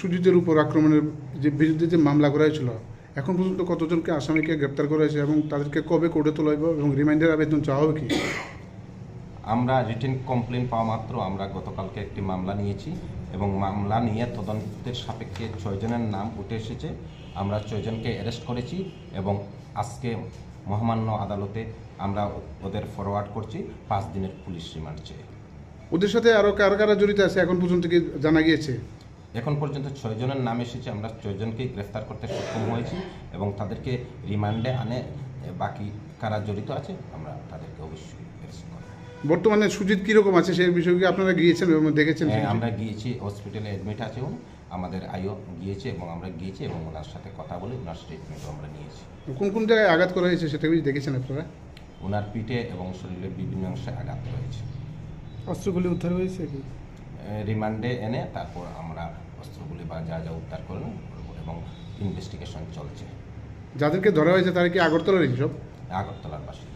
সুজিতের উপর আক্রমণের যে বিরুদ্ধে যে মামলা করা হয়েছিল, এখন পর্যন্ত কতজনকে আসামিকে গ্রেপ্তার করা হয়েছে এবং তাদেরকে কবে কোর্টে তোলা হবে এবং রিমাইন্ডার আবেদন চাওয়া হবে কি? আমরা রিটেন কমপ্লেন পাওয়া মাত্র আমরা গতকালকে একটি মামলা নিয়েছি এবং মামলা নিয়ে তদন্তের সাপেক্ষে 6 জনের নাম উঠে এসেছে। আমরা 6 জনকে অ্যারেস্ট করেছি এবং আজকে মহামান্য আদালতে আমরা ওদের ফরওয়ার্ড করছি 5 দিনের পুলিশ রিমান্ড চেয়ে। ওদের সাথে আরও কারা জড়িত আছে এখন পর্যন্ত কি জানা গিয়েছে? এখন পর্যন্ত 6 জনের নাম এসেছে। আমরা 6 জনকেই গ্রেফতার করতে সক্ষম হয়েছি এবং তাদেরকে রিমান্ডে আনে বাকি কারা জড়িত আছে আমরা তাদেরকে অবশ্যই অ্যারেস্ট করব। বর্তমানে সুজিত কীরকম আছে সেই বিষয়ে আপনারা গিয়েছেন এবং দেখেছেন? আমরা গিয়েছি, হসপিটালে অ্যাডমিট আছে, আমাদের আইও গিয়েছে এবং আমরা গিয়েছি এবং ওনার সাথে কথা বলে ওনার স্টেটমেন্টও আমরা নিয়েছি। কোন কোন জায়গায় আঘাত করা হয়েছে সেটা কি দেখেছেন আপনারা? ওনার পিঠে এবং শরীরের বিভিন্ন অংশে আঘাত রয়েছে। অস্ত্রগুলি উদ্ধার হয়েছে কি? রিমান্ডে এনে তারপর আমরা অস্ত্রগুলি বা যা যা উদ্ধার করব এবং ইনভেস্টিগেশন চলছে। যাদেরকে ধরা হয়েছে তারা কি আগরতলার? সব আগরতলার বাসিন্দা।